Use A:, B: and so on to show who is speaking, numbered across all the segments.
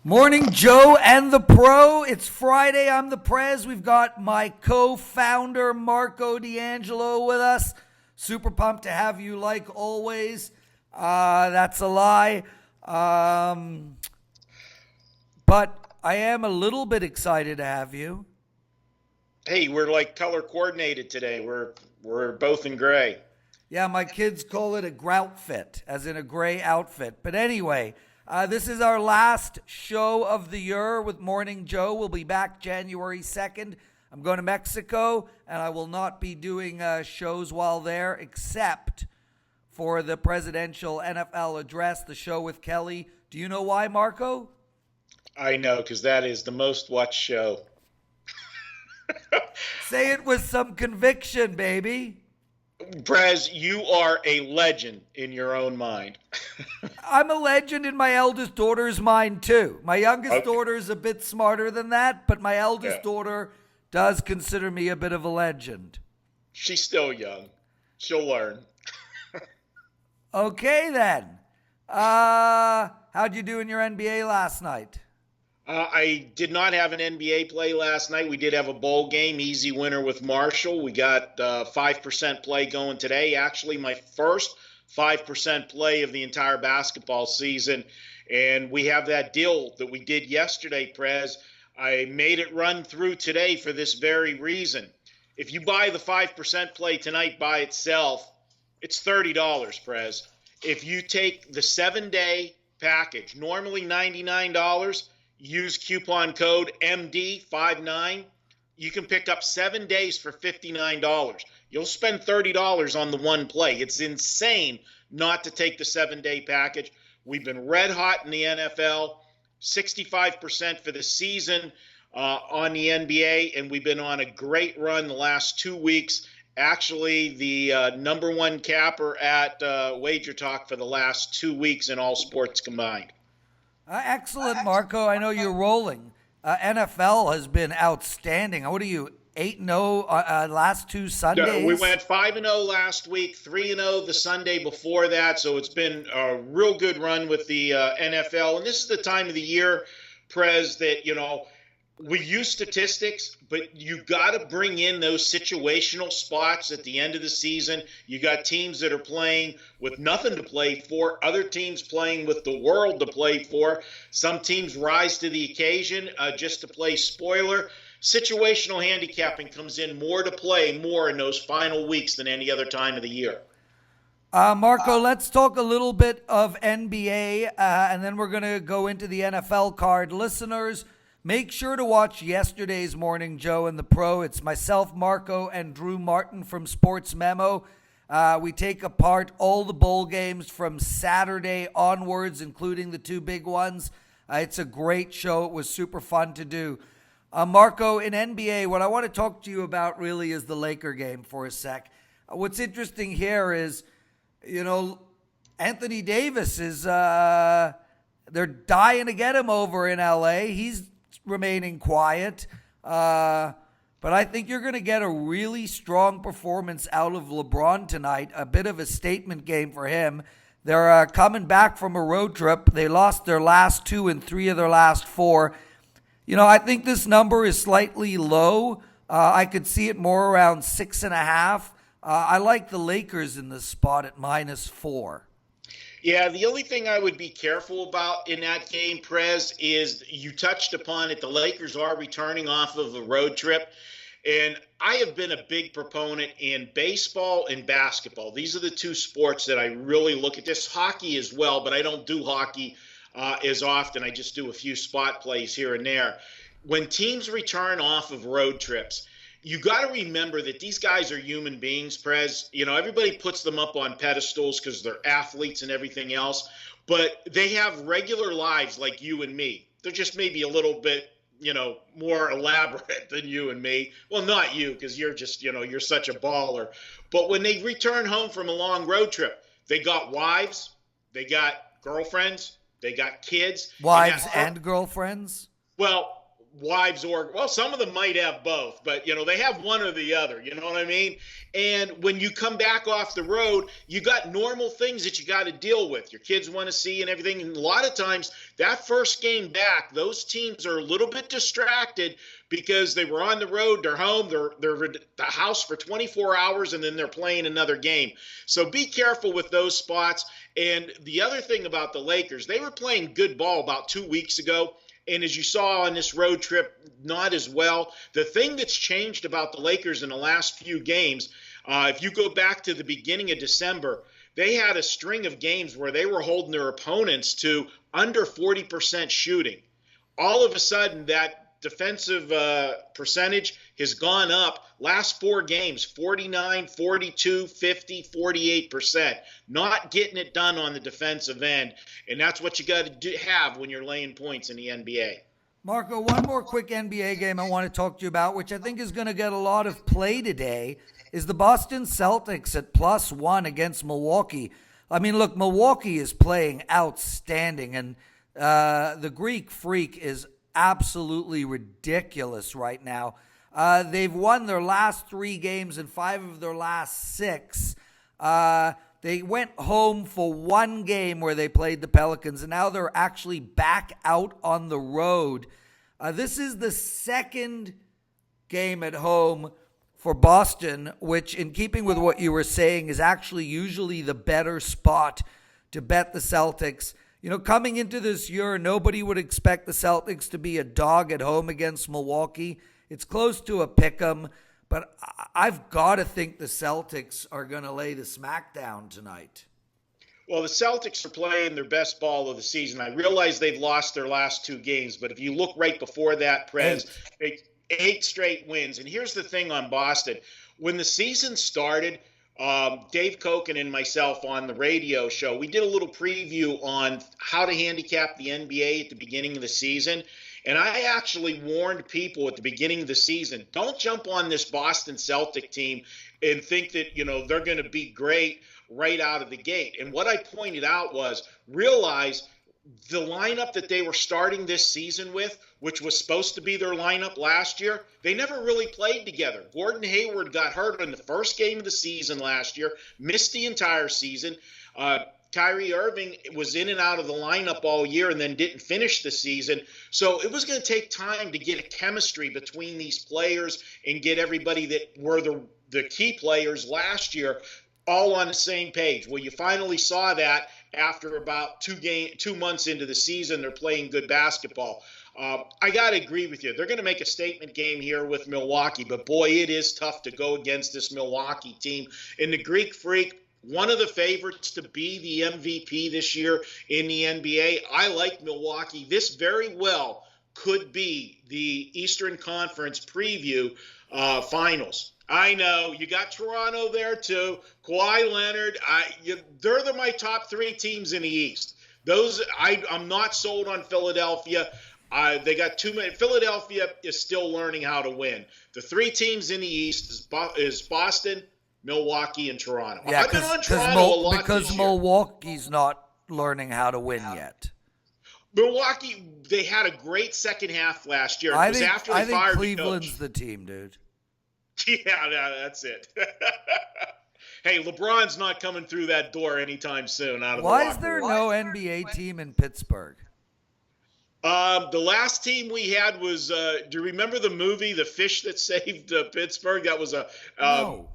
A: Morning, Joe and the Pro. It's Friday. I'm the Prez. We've got my co-founder, Marco D'Angelo, with us. Super pumped to have you like always. That's a lie. But I am a little bit excited to have you.
B: Hey, we're like color coordinated today. We're both in gray.
A: Yeah, my kids call it a grout fit, as in a gray outfit. But anyway, this is our last show of the year with Morning Joe. We'll be back January 2nd. I'm going to Mexico, and I will not be doing shows while there, except for the presidential NFL address, the show with Kelly. Do you know why, Marco?
B: I know, because that is the most watched show.
A: Say it with some conviction, baby.
B: Prez, you are a legend in your own mind.
A: I'm a legend in my eldest daughter's mind, too. My youngest daughter is a bit smarter than that, but my eldest daughter does consider me a bit of a legend.
B: She's still young. She'll learn.
A: Okay, then. How'd you do in your NBA last night?
B: I did not have an NBA play last night. We did have a bowl game, easy winner with Marshall. We got 5% play going today. Actually, my first 5% play of the entire basketball season. And we have that deal that we did yesterday, Prez. I made it run through today for this very reason. If you buy the 5% play tonight by itself, it's $30, Prez. If you take the 7-day package, normally $99, use coupon code MD59. You can pick up 7 days for $59. You'll spend $30 on the one play. It's insane not to take the 7-day package. We've been red hot in the NFL, 65% for the season on the NBA, and we've been on a great run the last 2 weeks. Actually, the number one capper at WagerTalk for the last 2 weeks in all sports combined.
A: Excellent, Marco. I know you're rolling. NFL has been outstanding. What are you, 8-0 last two Sundays?
B: No, we went 5-0 last week, 3-0 the Sunday before that. So it's been a real good run with the NFL. And this is the time of the year, Prez, that, we use statistics, but you got to bring in those situational spots at the end of the season. You got teams that are playing with nothing to play for, other teams playing with the world to play for. Some teams rise to the occasion just to play spoiler. Situational handicapping comes in more to play more in those final weeks than any other time of the year.
A: Marco, let's talk a little bit of NBA, and then we're going to go into the NFL card. Listeners, make sure to watch yesterday's Morning Joe and the Pro. It's myself, Marco, and Drew Martin from Sports Memo. We take apart all the bowl games from Saturday onwards, including the two big ones. It's a great show. It was super fun to do. Marco, in NBA, what I want to talk to you about really is the Laker game for a sec. What's interesting here is, Anthony Davis is, they're dying to get him over in LA. He's remaining quiet, but I think you're going to get a really strong performance out of LeBron tonight, a bit of a statement game for him. They're coming back from a road trip. They lost their last 2 and 3 of their last 4. I think this number is slightly low. I could see it more around 6.5. I like the Lakers in this spot at -4.
B: Yeah, the only thing I would be careful about in that game, Prez, is you touched upon it. The Lakers are returning off of a road trip. And I have been a big proponent in baseball and basketball. These are the two sports that I really look at this. Hockey as well, but I don't do hockey as often. I just do a few spot plays here and there. When teams return off of road trips, you got to remember that these guys are human beings, Prez. Everybody puts them up on pedestals because they're athletes and everything else, but they have regular lives like you and me. They're just maybe a little bit, more elaborate than you and me. Well, not you, because you're just, you're such a baller. But when they return home from a long road trip, they got wives, they got girlfriends, they got kids.
A: Wives and girlfriends?
B: Well, wives, or well, some of them might have both, but they have one or the other, you know what I mean? And when you come back off the road, you got normal things that you got to deal with. Your kids want to see and everything, and a lot of times that first game back, those teams are a little bit distracted because they were on the road, they're home, they're at the house for 24 hours, and then they're playing another game. So be careful with those spots. And the other thing about the Lakers, they were playing good ball about 2 weeks ago. And as you saw on this road trip, not as well. The thing that's changed about the Lakers in the last few games, if you go back to the beginning of December, they had a string of games where they were holding their opponents to under 40% shooting. All of a sudden, that defensive percentage has gone up. Last 4 games, 49, 42, 50, 48%. Not getting it done on the defensive end. And that's what you got to have when you're laying points in the NBA.
A: Marco, one more quick NBA game I want to talk to you about, which I think is going to get a lot of play today, is the Boston Celtics at +1 against Milwaukee. I mean, look, Milwaukee is playing outstanding, and the Greek Freak is absolutely ridiculous right now. They've won their last 3 games and 5 of their last 6. They went home for 1 game where they played the Pelicans, and now they're actually back out on the road. This is the second game at home for Boston, which, in keeping with what you were saying, is actually usually the better spot to bet the Celtics. Coming into this year, nobody would expect the Celtics to be a dog at home against Milwaukee. It's close to a pick'em, but I've got to think the Celtics are going to lay the smackdown tonight.
B: Well, the Celtics are playing their best ball of the season. I realize they've lost their last 2 games, but if you look right before that, Prez, 8 straight wins. And here's the thing on Boston. When the season started, Dave Koken and myself on the radio show, we did a little preview on how to handicap the NBA at the beginning of the season. And I actually warned people at the beginning of the season, don't jump on this Boston Celtic team and think that, they're going to be great right out of the gate. And what I pointed out was, realize the lineup that they were starting this season with, which was supposed to be their lineup last year, they never really played together. Gordon Hayward got hurt in the first game of the season last year, missed the entire season. Kyrie Irving was in and out of the lineup all year and then didn't finish the season. So it was going to take time to get a chemistry between these players and get everybody that were the key players last year all on the same page. Well, you finally saw that after about 2 months into the season. They're playing good basketball. I got to agree with you. They're going to make a statement game here with Milwaukee, but boy, it is tough to go against this Milwaukee team. And the Greek Freak, one of the favorites to be the MVP this year in the NBA. I like Milwaukee. This very well could be the Eastern Conference preview finals. I know you got Toronto there too. Kawhi Leonard. They're my top 3 teams in the East. I'm not sold on Philadelphia. They got too many. Philadelphia is still learning how to win. The 3 teams in the East is Boston, Milwaukee, and Toronto.
A: Yeah,
B: I've been on Toronto a lot
A: because
B: this year.
A: Milwaukee's not learning how to win yet.
B: Milwaukee, they had a great second half last year.
A: I
B: was
A: think,
B: after they
A: I think
B: fired
A: Cleveland's
B: the
A: the team, dude.
B: coach. Yeah, that's it. Hey, LeBron's not coming through that door anytime soon.
A: Why is there no NBA team in Pittsburgh?
B: The last team we had was, do you remember the movie, The Fish That Saved Pittsburgh? That was a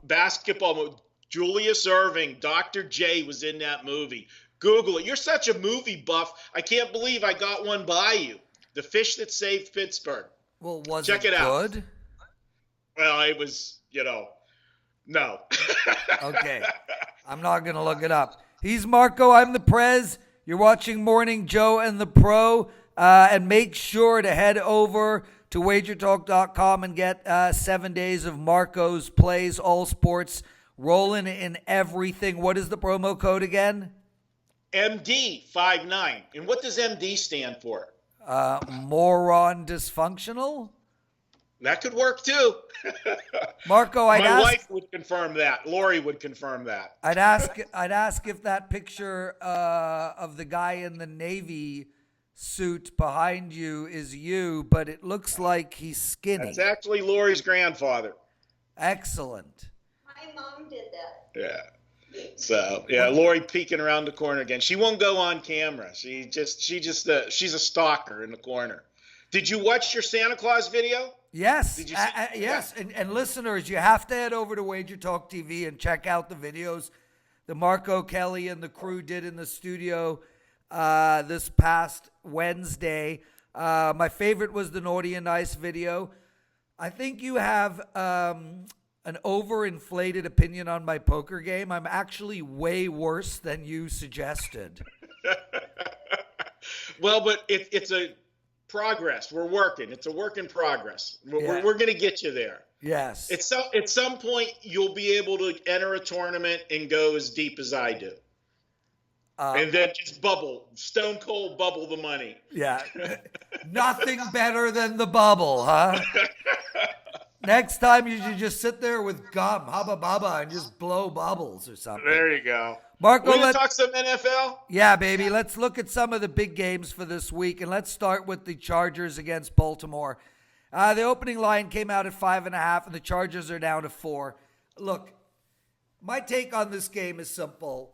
B: basketball movie. Julius Erving, Dr. J was in that movie. Google it. You're such a movie buff. I can't believe I got one by you. The Fish That Saved Pittsburgh.
A: Well, was
B: Check
A: it
B: it out.
A: good?
B: Well, it was, no.
A: Okay. I'm not going to look it up. He's Marco. I'm the Prez. You're watching Morning Joe and the Pro. And make sure to head over to WagerTalk.com and get 7 days of Marco's plays, all sports, rolling in everything. What is the promo code again?
B: MD59. And what does MD stand for?
A: Moron dysfunctional?
B: That could work too.
A: Marco,
B: My wife would confirm that. Lori would confirm that.
A: I'd ask if that picture of the guy in the Navy suit behind you is you, but it looks like he's skinny.
B: That's actually Lori's grandfather.
A: Excellent.
C: My mom did that.
B: Yeah. So yeah, Lori peeking around the corner again. She won't go on camera. She's a stalker in the corner. Did you watch your Santa Claus video?
A: Yes,
B: Did you see?
A: yes, and listeners, you have to head over to WagerTalk TV and check out the videos that Marco, Kelly, and the crew did in the studio this past Wednesday. My favorite was the Naughty and Nice video. I think you have an overinflated opinion on my poker game. I'm actually way worse than you suggested.
B: Well, but it's a progress. We're working. It's a work in progress. We're going to get you there.
A: Yes.
B: At some point, you'll be able to enter a tournament and go as deep as I do. And then just stone cold bubble the money.
A: Yeah. Nothing better than the bubble, huh? Next time you should just sit there with gum, hubba bubba, and just blow bubbles or something.
B: There you go.
A: Marco,
B: we're going to talk some NFL?
A: Yeah, baby. Let's look at some of the big games for this week, and let's start with the Chargers against Baltimore. The opening line came out at 5.5, and the Chargers are down to 4. Look, my take on this game is simple.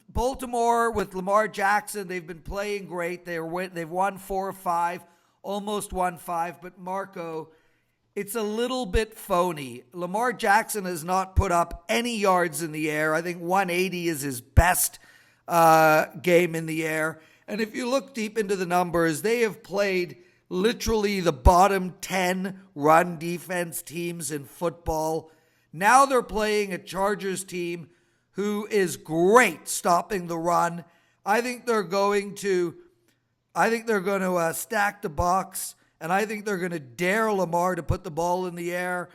A: Baltimore with Lamar Jackson, they've been playing great. They've won 4 or 5, almost won 5. But Marco, it's a little bit phony. Lamar Jackson has not put up any yards in the air. I think 180 is his best game in the air. And if you look deep into the numbers, they have played literally the bottom 10 run defense teams in football. Now they're playing a Chargers team who is great stopping the run. I think they're going to stack the box, and I think they're going to dare Lamar to put the ball in the air,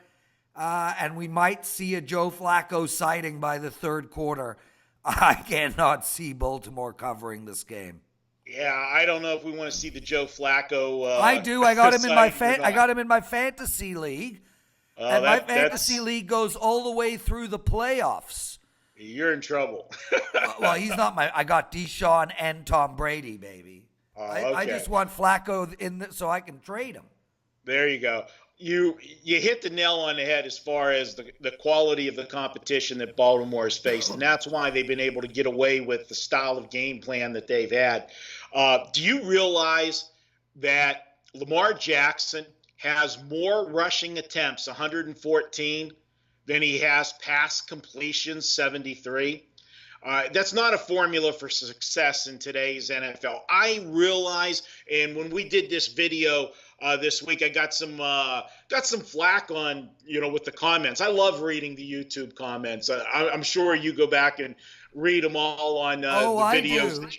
A: and we might see a Joe Flacco sighting by the third quarter. I cannot see Baltimore covering this game.
B: Yeah, I don't know if we want to see the Joe Flacco.
A: I do. I got him in my fantasy league, and my fantasy league goes all the way through the playoffs.
B: You're in trouble.
A: Well, he's not I got Deshaun and Tom Brady, baby.
B: Okay.
A: I just want Flacco so I can trade him.
B: There you go. You hit the nail on the head as far as the quality of the competition that Baltimore has faced, and that's why they've been able to get away with the style of game plan that they've had. Do you realize that Lamar Jackson has more rushing attempts, 114, than he has pass completions, 73? That's not a formula for success in today's NFL. I realize, and when we did this video this week, I got some flack on, with the comments. I love reading the YouTube comments. I'm sure you go back and read them all on the videos.
A: I do.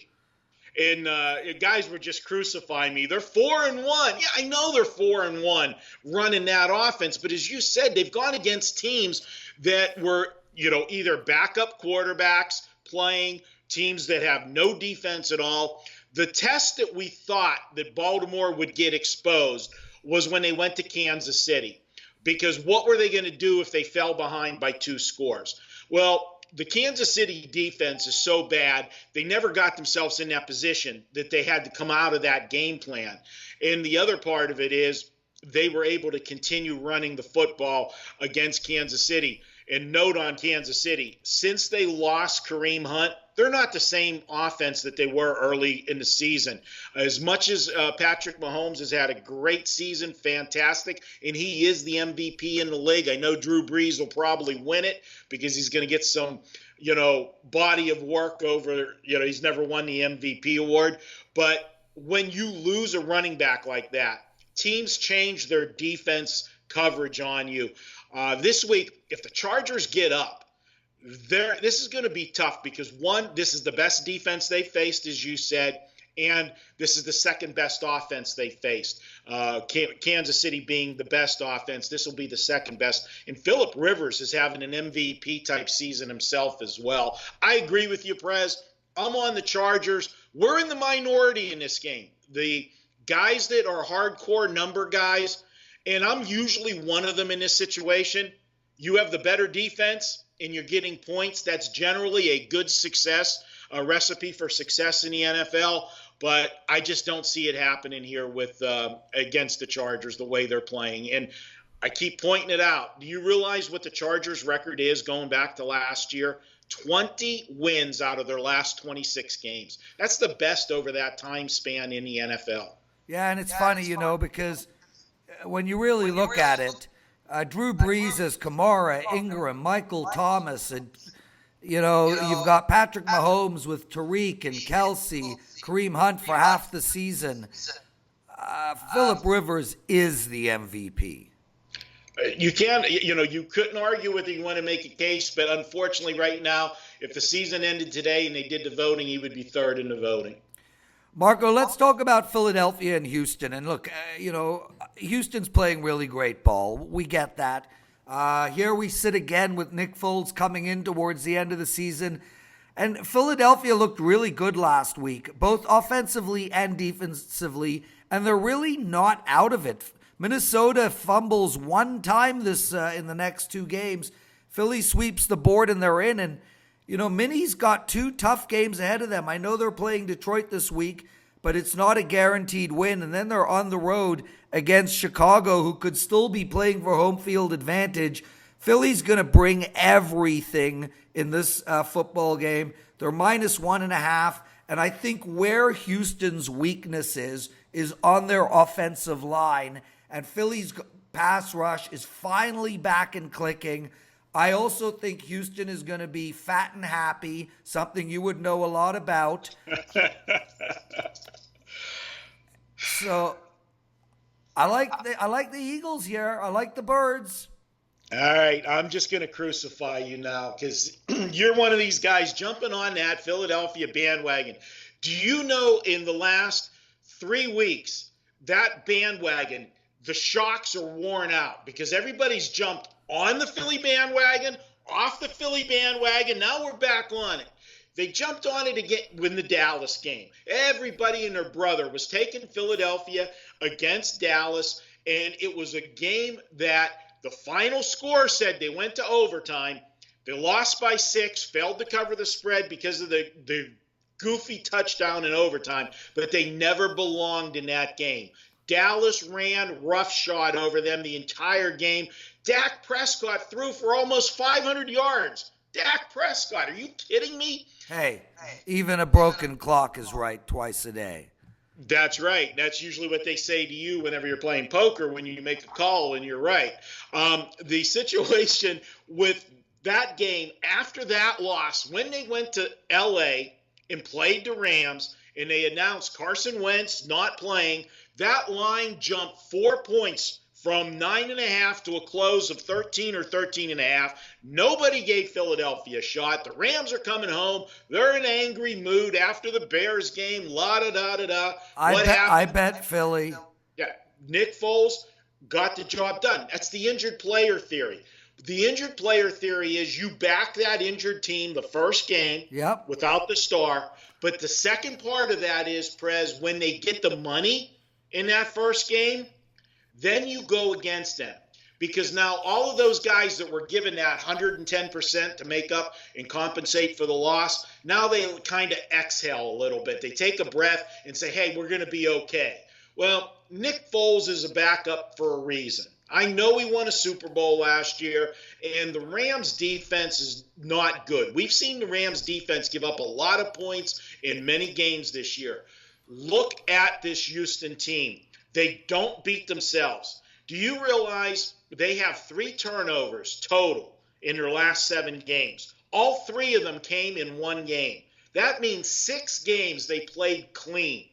B: And guys were just crucifying me. They're 4-1. Yeah, I know they're 4-1 running that offense. But as you said, they've gone against teams that were, either backup quarterbacks playing, teams that have no defense at all. The test that we thought that Baltimore would get exposed was when they went to Kansas City. Because what were they going to do if they fell behind by 2 scores? Well, the Kansas City defense is so bad, they never got themselves in that position that they had to come out of that game plan. And the other part of it is they were able to continue running the football against Kansas City. And note on Kansas City, since they lost Kareem Hunt, they're not the same offense that they were early in the season. As much as Patrick Mahomes has had a great season, fantastic, and he is the MVP in the league. I know Drew Brees will probably win it because he's going to get some, body of work over, he's never won the MVP award. But when you lose a running back like that, teams change their defense coverage on you. This week, if the Chargers get up, this is going to be tough because, one, this is the best defense they faced, as you said, and this is the second best offense they faced. Kansas City being the best offense, this will be the second best. And Phillip Rivers is having an MVP-type season himself as well. I agree with you, Prez. I'm on the Chargers. We're in the minority in this game. The guys that are hardcore number guys, and I'm usually one of them in this situation, you have the better defense and you're getting points. That's generally a good success, a recipe for success in the NFL. but I just don't see it happening here with against the Chargers the way they're playing. And I keep pointing it out. Do you realize what the Chargers record is going back to last year? 20 wins out of their last 26 games. That's the best over that time span in the NFL.
A: Yeah, and it's funny, because when you really look at it, Drew Brees has Kamara, Ingram, Michael Thomas, and you've got Patrick Mahomes with Tariq and Kelsey, Kareem Hunt for half the season. Phillip Rivers is the MVP.
B: You can't, you couldn't argue with it. You want to make a case, but unfortunately right now, if the season ended today and they did the voting, he would be third in the voting.
A: Marco, let's talk about Philadelphia and Houston. And look, Houston's playing really great ball. We get that. Here we sit again with Nick Foles coming in towards the end of the season. And Philadelphia looked really good last week, both offensively and defensively, and they're really not out of it. Minnesota fumbles one time in the next two games. Philly sweeps the board and they're in. And, Minnie's got two tough games ahead of them. I know they're playing Detroit this week, but it's not a guaranteed win. And then they're on the road against Chicago, who could still be playing for home field advantage. Philly's going to bring everything in this football game. They're minus 1.5. And I think where Houston's weakness is on their offensive line. And Philly's pass rush is finally back and clicking. I also think Houston is going to be fat and happy, something you would know a lot about. So I like the Eagles here. I like the Birds.
B: All right, I'm just going to crucify you now because you're one of these guys jumping on that Philadelphia bandwagon. Do you know in the last 3 weeks that bandwagon, the shocks are worn out because everybody's jumped on the Philly bandwagon, off the Philly bandwagon. Now we're back on it. They jumped on it again with the Dallas game. Everybody and their brother was taking Philadelphia against Dallas, and it was a game that the final score said they went to overtime. They lost by 6, failed to cover the spread because of the goofy touchdown in overtime, but they never belonged in that game. Dallas ran roughshod over them the entire game. Dak Prescott threw for almost 500 yards. Dak Prescott, are you kidding me?
A: Hey, even a broken clock is right twice a day.
B: That's right. That's usually what they say to you whenever you're playing poker when you make a call and you're right. The situation with that game after that loss, when they went to L.A. and played the Rams and they announced Carson Wentz not playing, that line jumped 4 points from 9.5 to a close of 13 or 13.5. Nobody gave Philadelphia a shot. The Rams are coming home. They're in an angry mood after the Bears game. La-da-da-da-da.
A: I bet Philly.
B: Yeah, Nick Foles got the job done. That's the injured player theory. The injured player theory is you back that injured team the first game without the star. But the second part of that is, Prez, when they get the money in that first game, then you go against them. Because now all of those guys that were given that 110% to make up and compensate for the loss, now they kind of exhale a little bit. They take a breath and say, hey, we're going to be okay. Well, Nick Foles is a backup for a reason. I know he won a Super Bowl last year, and the Rams defense is not good. We've seen the Rams defense give up a lot of points in many games this year. Look at this Houston team. They don't beat themselves. Do you realize they have 3 turnovers total in their last 7 games? All 3 of them came in one game. That means 6 games they played clean.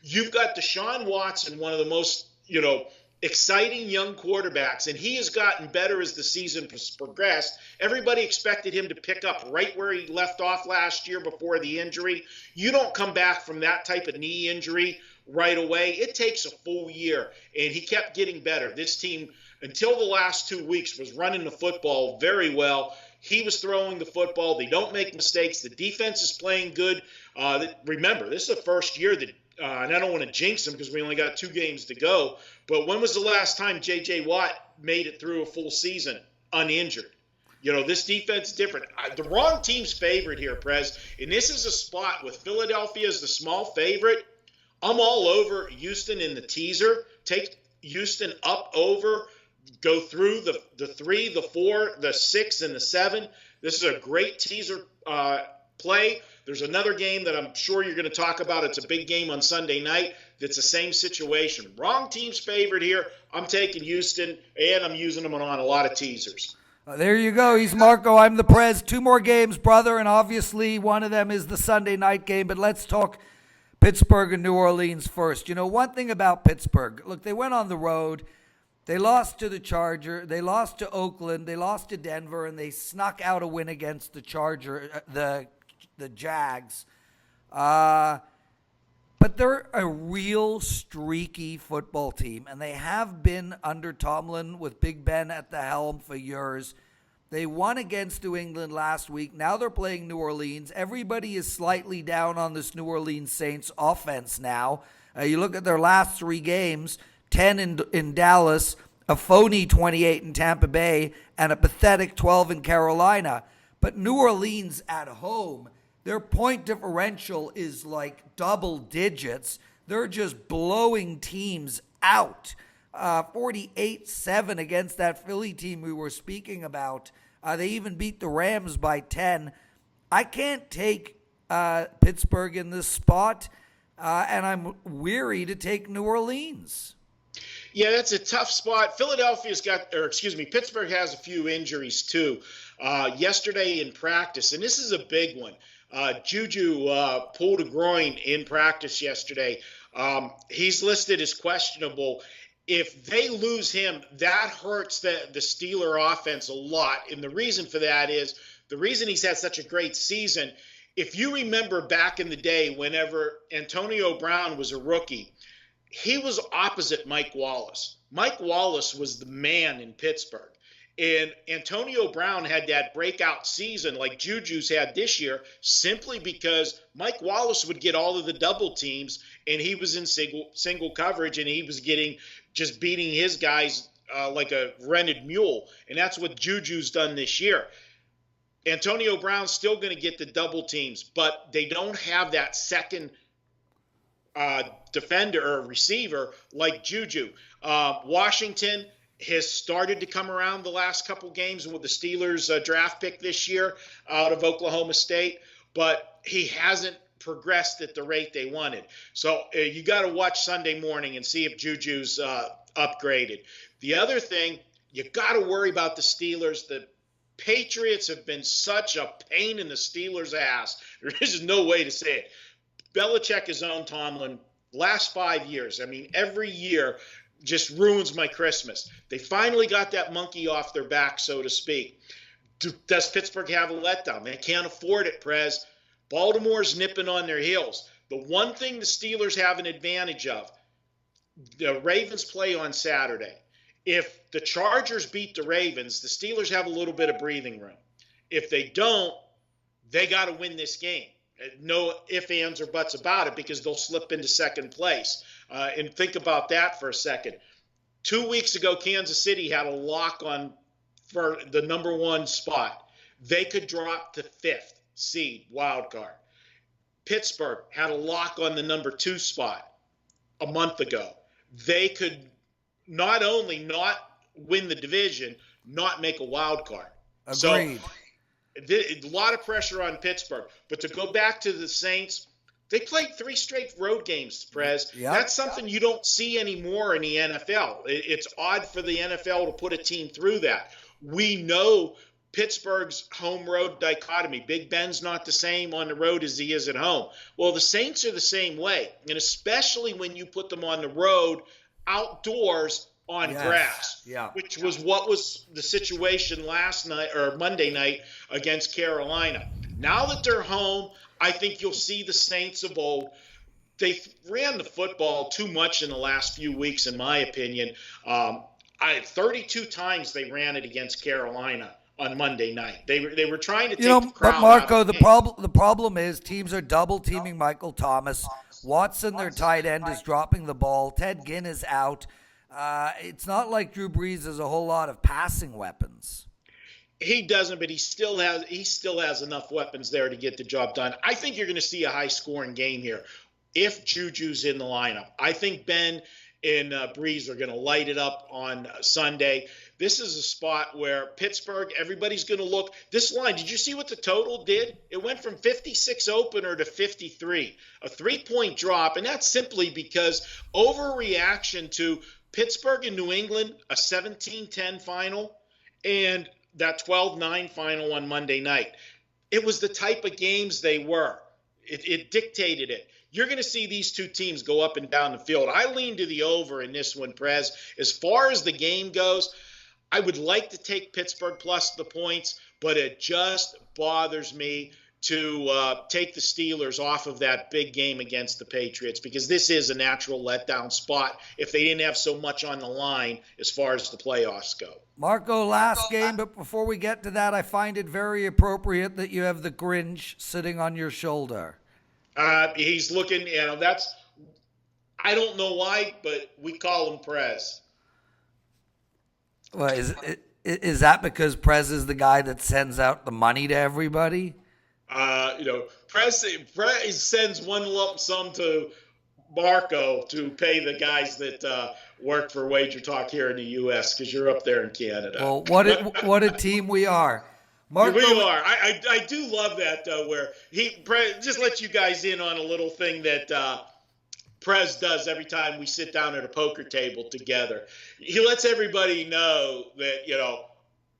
B: You've got Deshaun Watson, one of the most, exciting young quarterbacks, and he has gotten better as the season progressed. Everybody expected him to pick up right where he left off last year before the injury. You don't come back from that type of knee injury right away. It takes a full year, and he kept getting better. This team, until the last 2 weeks, was running the football very well. He was throwing the football. They don't make mistakes. The defense is playing good. Remember, this is the first year that and I don't want to jinx them because we only got 2 games to go, but when was the last time J.J. Watt made it through a full season uninjured? This defense is different. The wrong team's favorite here, Prez, and this is a spot with Philadelphia as the small favorite. I'm all over Houston in the teaser. Take Houston up over, go through the 3, the 4, the 6, and the 7. This is a great teaser play. There's another game that I'm sure you're going to talk about. It's a big game on Sunday night. That's the same situation. Wrong team's favored here. I'm taking Houston, and I'm using them on a lot of teasers.
A: There you go. He's Marco. I'm the Prez. 2 more games, brother, and obviously one of them is the Sunday night game. But let's talk Pittsburgh and New Orleans first. You know, one thing about Pittsburgh, look, they went on the road. They lost to the Chargers. They lost to Oakland. They lost to Denver, and they snuck out a win against the the Jags. But they're a real streaky football team, and they have been under Tomlin with Big Ben at the helm for years. They won against New England last week. Now they're playing New Orleans. Everybody is slightly down on this New Orleans Saints offense now. You look at their last 3 games, 10 in Dallas, a phony 28 in Tampa Bay, and a pathetic 12 in Carolina. But New Orleans at home, their point differential is like double digits. They're just blowing teams out. 48-7 against that Philly team we were speaking about. They even beat the Rams by 10. I can't take Pittsburgh in this spot, and I'm weary to take New Orleans.
B: Yeah, that's a tough spot. Pittsburgh has a few injuries too. Yesterday in practice, and this is a big one. Juju pulled a groin in practice yesterday. He's listed as questionable. If they lose him, that hurts the Steeler offense a lot. And the reason for that is the reason he's had such a great season. If you remember back in the day, whenever Antonio Brown was a rookie, he was opposite Mike Wallace. Mike Wallace was the man in Pittsburgh. And Antonio Brown had that breakout season like Juju's had this year simply because Mike Wallace would get all of the double teams and he was in single coverage and he was just beating his guys like a rented mule. And that's what Juju's done this year. Antonio Brown's still going to get the double teams, but they don't have that second defender or receiver like Juju. Washington has started to come around the last couple games with the Steelers draft pick this year out of Oklahoma State, but he hasn't progressed at the rate they wanted. So you got to watch Sunday morning and see if Juju's upgraded. The other thing, you got to worry about the Steelers. The Patriots have been such a pain in the Steelers' ass. There is no way to say it. Belichick has owned Tomlin last 5 years. I mean, every year just ruins my Christmas. They finally got that monkey off their back, so to speak. Does Pittsburgh have a letdown? They can't afford it, Prez. Baltimore's nipping on their heels. The one thing the Steelers have an advantage of, the Ravens play on Saturday. If the Chargers beat the Ravens, the Steelers have a little bit of breathing room. If they don't, they got to win this game. No ifs, ands, or buts about it because they'll slip into second place. And think about that for a second. 2 weeks ago, Kansas City had a lock on for the number 1 spot. They could drop to 5th seed, wild card. Pittsburgh had a lock on the number 2 spot a month ago. They could not only not win the division, not make a wild card.
A: Agreed.
B: So, a lot of pressure on Pittsburgh. But to go back to the Saints, they played 3 straight road games, Prez.
A: Yep.
B: That's something you don't see anymore in the NFL. It's odd for the NFL to put a team through that. We know Pittsburgh's home-road dichotomy. Big Ben's not the same on the road as he is at home. Well, the Saints are the same way, and especially when you put them on the road outdoors on grass, which was what was the situation last night or Monday night against Carolina. Now that they're home, I think you'll see the Saints of old. They ran the football too much in the last few weeks, in my opinion. 32 times they ran it against Carolina on Monday night. They were trying to take the crowd
A: but Marco,
B: out of the
A: the problem is teams are double teaming Michael Thomas. Watson, their tight end, is dropping the ball. Ted Ginn is out. It's not like Drew Brees has a whole lot of passing weapons.
B: He doesn't, but he still has enough weapons there to get the job done. I think you're going to see a high-scoring game here. if Juju's in the lineup. I think Ben and Breeze are going to light it up on Sunday. This is a spot where Pittsburgh, everybody's going to look. This line, did you see what the total did? It went from 56 opener to 53, a 3-point drop. And that's simply because overreaction to Pittsburgh and New England, a 17-10 final, and that 12-9 final on Monday night. It was the type of games they were. It dictated it. You're going to see these two teams go up and down the field. I lean to the over in this one, Prez. As far as the game goes, I would like to take Pittsburgh plus the points, but it just bothers me to take the Steelers off of that big game against the Patriots, because this is a natural letdown spot if they didn't have so much on the line as far as the playoffs go.
A: Marco, last game, but before we get to that, I find it very appropriate that you have the Grinch sitting on your shoulder.
B: He's looking, I don't know why, but we call him Prez.
A: Well, is that because Prez is the guy that sends out the money to everybody?
B: Prez sends one lump sum to Marco to pay the guys that work for WagerTalk here in the U.S. because you're up there in Canada.
A: Well, what a team we are. Marco,
B: we are. I do love that, where Prez just let you guys in on a little thing that Prez does every time we sit down at a poker table together. He lets everybody know that,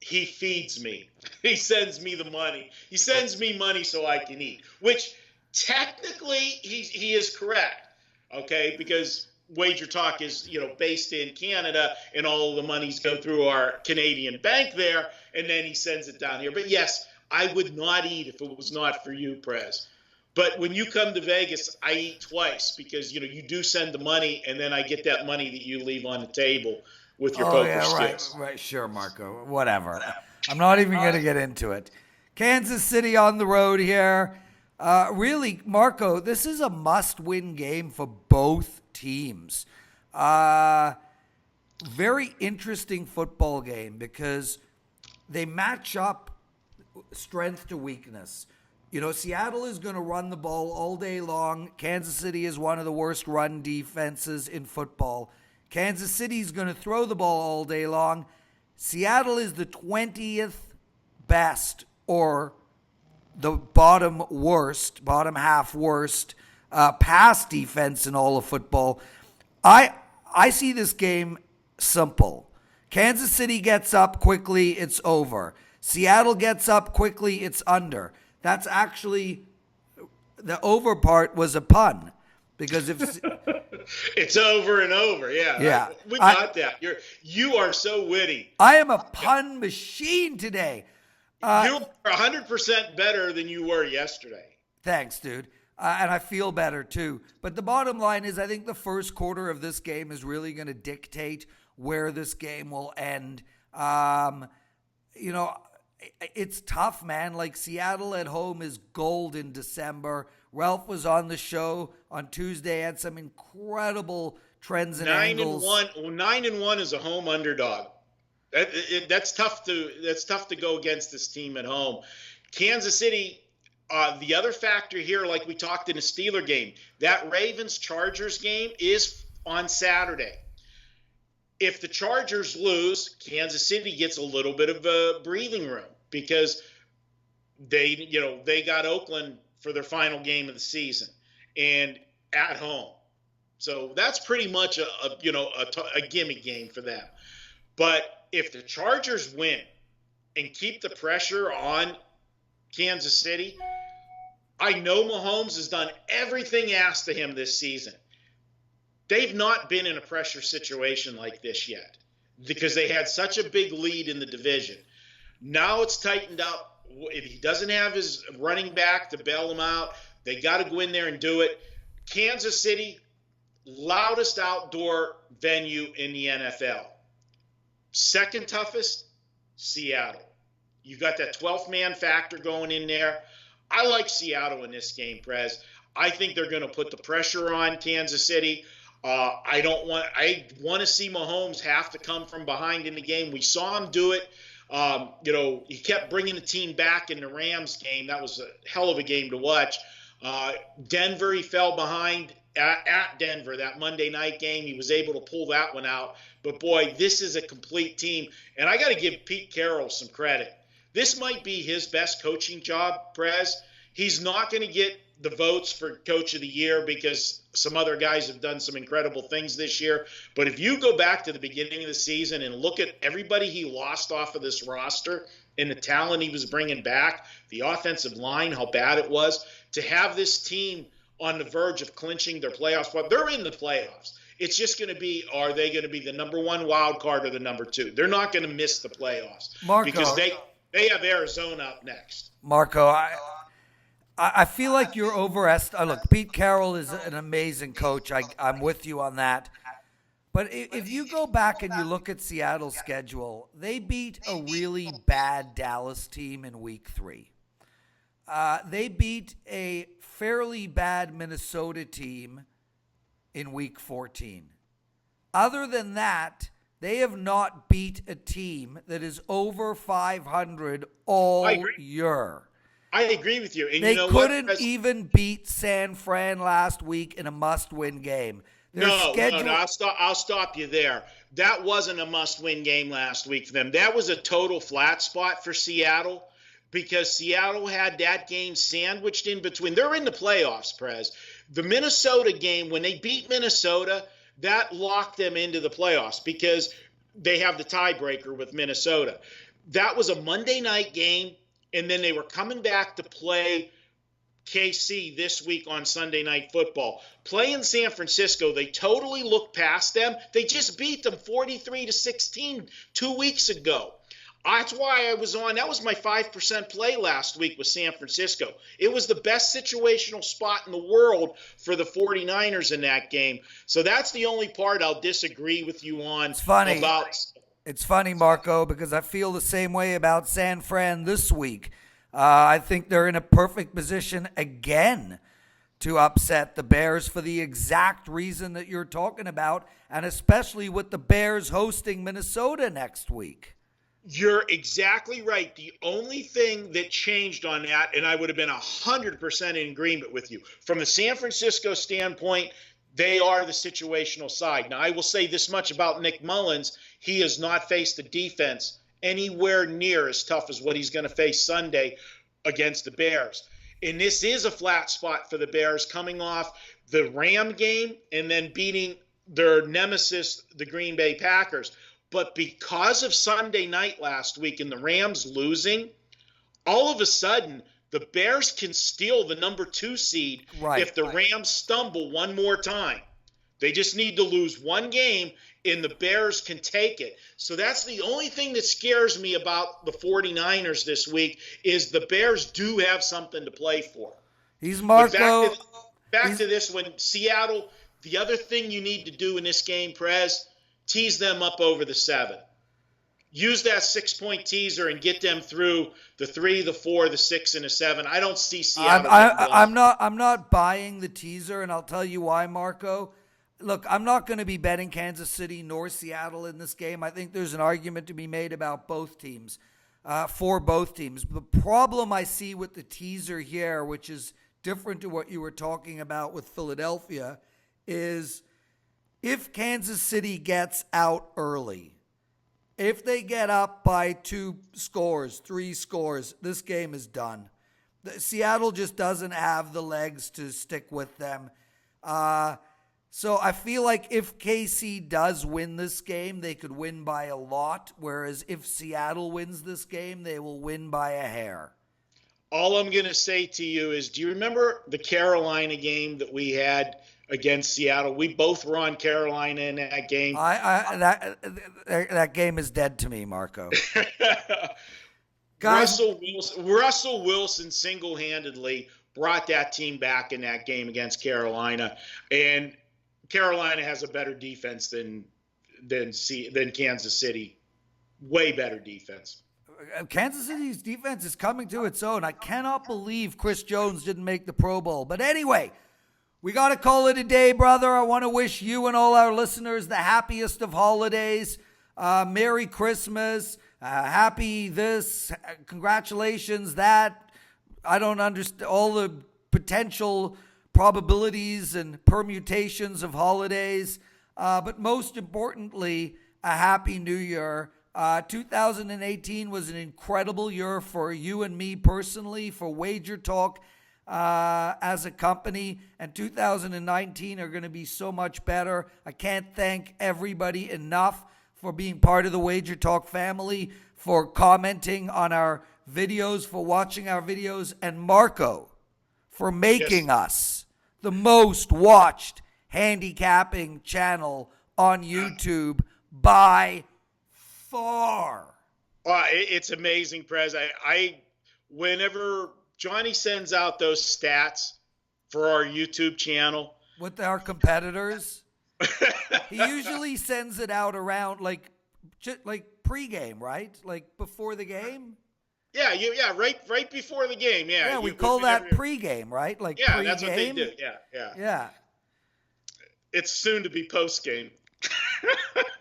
B: he feeds me. He sends me the money. He sends me money so I can eat, which technically he is correct, okay, because WagerTalk is, based in Canada, and all of the monies go through our Canadian bank there, and then he sends it down here. But yes, I would not eat if it was not for you, Prez. But when you come to Vegas, I eat twice because, you do send the money, and then I get that money that you leave on the table with your poker skills.
A: Right, sure, Marco. Whatever. I'm not even going to get into it. Kansas City on the road here. Really, Marco, this is a must-win game for both teams. Very interesting football game because they match up strength to weakness. Seattle is going to run the ball all day long. Kansas City is one of the worst run defenses in football. Kansas City is going to throw the ball all day long. Seattle is the 20th best, or the bottom half worst pass defense in all of football. I see this game simple. Kansas City gets up quickly, it's over. Seattle gets up quickly, it's under. That's actually, the over part was a pun. Because if
B: it's over and over, yeah. We got that. You are so witty.
A: I am a pun machine today.
B: You're 100% better than you were yesterday.
A: Thanks, dude. And I feel better too. But the bottom line is, I think the first quarter of this game is really going to dictate where this game will end. It's tough, man. Like, Seattle at home is gold in December. Ralph was on the show on Tuesday, had some incredible trends and angles.
B: 9-1 is a home underdog. That's tough to go against this team at home. Kansas City, the other factor here, like we talked in the Steeler game, that Ravens-Chargers game is on Saturday. If the Chargers lose, Kansas City gets a little bit of a breathing room because they got Oakland for their final game of the season and at home. So that's pretty much a gimme game for them. But if the Chargers win and keep the pressure on Kansas City, I know Mahomes has done everything asked of him this season. They've not been in a pressure situation like this yet because they had such a big lead in the division. Now it's tightened up. If he doesn't have his running back to bail him out, they got to go in there and do it. Kansas City, loudest outdoor venue in the NFL. Second toughest, Seattle. You got that 12th man factor going in there. I like Seattle in this game, Prez. I think they're going to put the pressure on Kansas City. I want to see Mahomes have to come from behind in the game. We saw him do it. He kept bringing the team back in the Rams game. That was a hell of a game to watch. Denver, he fell behind at Denver, that Monday night game. He was able to pull that one out. But, boy, this is a complete team. And I got to give Pete Carroll some credit. This might be his best coaching job, Prez. He's not going to get the votes for Coach of the Year because some other guys have done some incredible things this year. But if you go back to the beginning of the season and look at everybody he lost off of this roster and the talent he was bringing back, the offensive line, how bad it was, to have this team on the verge of clinching their playoff spot. They're in the playoffs. It's just going to be, are they going to be the number one wild card or the number two? They're not going to miss the playoffs because they have Arizona up next.
A: Marco, I feel like you're overestimating. Look, Pete Carroll is an amazing coach. I'm with you on that. But if you go back and you look at Seattle's schedule, they beat a really bad Dallas team in week 3. They beat a fairly bad Minnesota team in week 14. Other than that, they have not beat a team that is over 500 all year.
B: I agree with you. And
A: they
B: you know
A: couldn't even beat San Fran last week in a must-win game.
B: No, I'll stop you there. That wasn't a must-win game last week for them. That was a total flat spot for Seattle because Seattle had that game sandwiched in between. They're in the playoffs, Prez. The Minnesota game, when they beat Minnesota, that locked them into the playoffs because they have the tiebreaker with Minnesota. That was a Monday night game, and then they were coming back to play KC this week on Sunday Night Football. Playing San Francisco, they totally looked past them. They just beat them 43-16 2 weeks ago. That's why I was on. That was my 5% play last week with San Francisco. It was the best situational spot in the world for the 49ers in that game. So that's the only part I'll disagree with you on.
A: It's funny, Marco, because I feel the same way about San Fran this week. I think they're in a perfect position again to upset the Bears for the exact reason that you're talking about, and especially with the Bears hosting Minnesota next week.
B: You're exactly right. The only thing that changed on that, and I would have been 100% in agreement with you, from the San Francisco standpoint, they are the situational side. Now, I will say this much about Nick Mullins. He has not faced a defense anywhere near as tough as what he's going to face Sunday against the Bears. And this is a flat spot for the Bears coming off the Ram game and then beating their nemesis, the Green Bay Packers. But because of Sunday night last week and the Rams losing, all of a sudden the Bears can steal the number 2 seed if the Rams stumble one more time. They just need to lose one game and the Bears can take it. So that's the only thing that scares me about the 49ers this week is the Bears do have something to play for.
A: He's Marco.
B: Back to this one, Seattle, the other thing you need to do in this game, Prez, tease them up over the 7. Use that 6-point teaser and get them through the 3, the 4, the 6, and the 7. I don't see Seattle.
A: I'm not buying the teaser, and I'll tell you why, Marco. Look, I'm not going to be betting Kansas City nor Seattle in this game. I think there's an argument to be made about both teams, for both teams. The problem I see with the teaser here, which is different to what you were talking about with Philadelphia, is if Kansas City gets out early, if they get up by 2 scores, 3 scores, this game is done. Seattle just doesn't have the legs to stick with them. So I feel like if KC does win this game, they could win by a lot, whereas if Seattle wins this game, they will win by a hair.
B: All I'm going to say to you is, do you remember the Carolina game that we had against Seattle? We both were on Carolina in that game.
A: That game is dead to me, Marco.
B: Guys, Russell Wilson single-handedly brought that team back in that game against Carolina, and Carolina has a better defense than Kansas City. Way better defense.
A: Kansas City's defense is coming to its own. I cannot believe Chris Jones didn't make the Pro Bowl. But anyway, we got to call it a day, brother. I want to wish you and all our listeners the happiest of holidays. Merry Christmas. Happy this. Congratulations that. I don't understand all the potential probabilities and permutations of holidays. But most importantly, a happy new year. 2018 was an incredible year for you and me personally, for WagerTalk as a company, and 2019 are going to be so much better. I can't thank everybody enough for being part of the WagerTalk family, for commenting on our videos, for watching our videos, and Marco for making us the most watched handicapping channel on YouTube by far.
B: It's amazing, Prez. I whenever Johnny sends out those stats for our YouTube channel
A: with our competitors, he usually sends it out around like pregame, right? Like before the game.
B: Yeah, right before the game. Yeah,
A: we call that pregame, right? Like
B: yeah,
A: pre-game.
B: That's what they do. Yeah. It's soon to be postgame.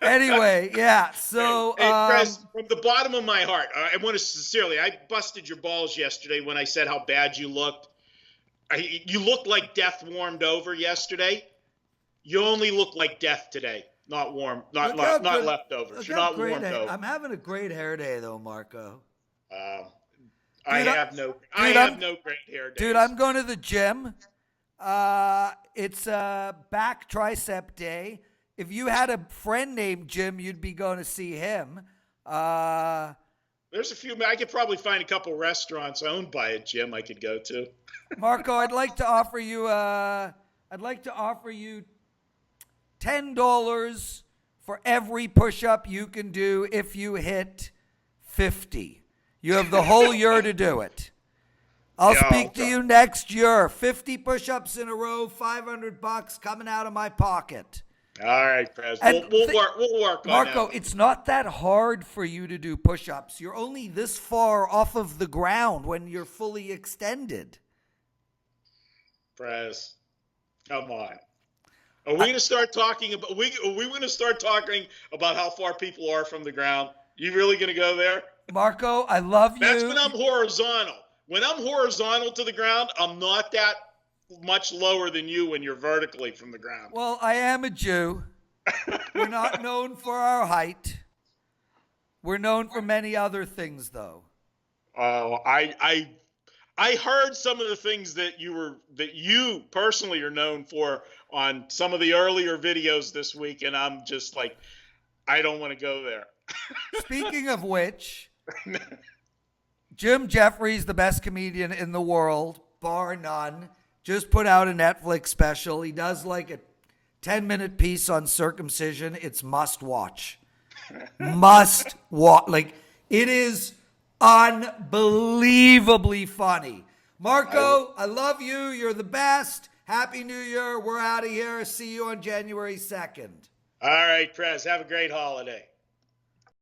A: Anyway, yeah. So,
B: hey, Prez, from the bottom of my heart, I want to sincerely. I busted your balls yesterday when I said how bad you looked. You looked like death warmed over yesterday. You only look like death today, not warm, not leftovers. You're not warmed over.
A: I'm having a great hair day, though, Marco.
B: I have no great hair days.
A: Dude, I'm going to the gym. It's back tricep day. If you had a friend named Jim, you'd be going to see him.
B: There's a few. I could probably find a couple restaurants owned by a gym I could go to.
A: Marco, I'd like to offer you $10 for every push-up you can do if you hit 50. You have the whole year to do it. I'll speak to you next year. 50 push-ups in a row, $500 coming out of my pocket.
B: All right, Prez. We'll work on
A: Marco,
B: that.
A: it's not that hard for you to do push-ups. You're only this far off of the ground when you're fully extended.
B: Prez, come on. Are we going to start talking about? Are we going to start talking about how far people are from the ground? You really going to go there?
A: Marco, I love you.
B: That's when I'm horizontal. When I'm horizontal to the ground, I'm not that much lower than you when you're vertically from the ground.
A: Well, I am a Jew. We're not known for our height. We're known for many other things, though.
B: Oh, I heard some of the things that you personally are known for on some of the earlier videos this week, and I'm just like, I don't want to go there.
A: Speaking of which, Jim Jeffries, the best comedian in the world, bar none, just put out a Netflix special. He does like a 10-minute piece on circumcision. It's must watch. Must watch. Like, it is unbelievably funny. Marco, I love you. You're the best. Happy New Year. We're out of here. See you on January 2nd.
B: All right, Prez. Have a great holiday.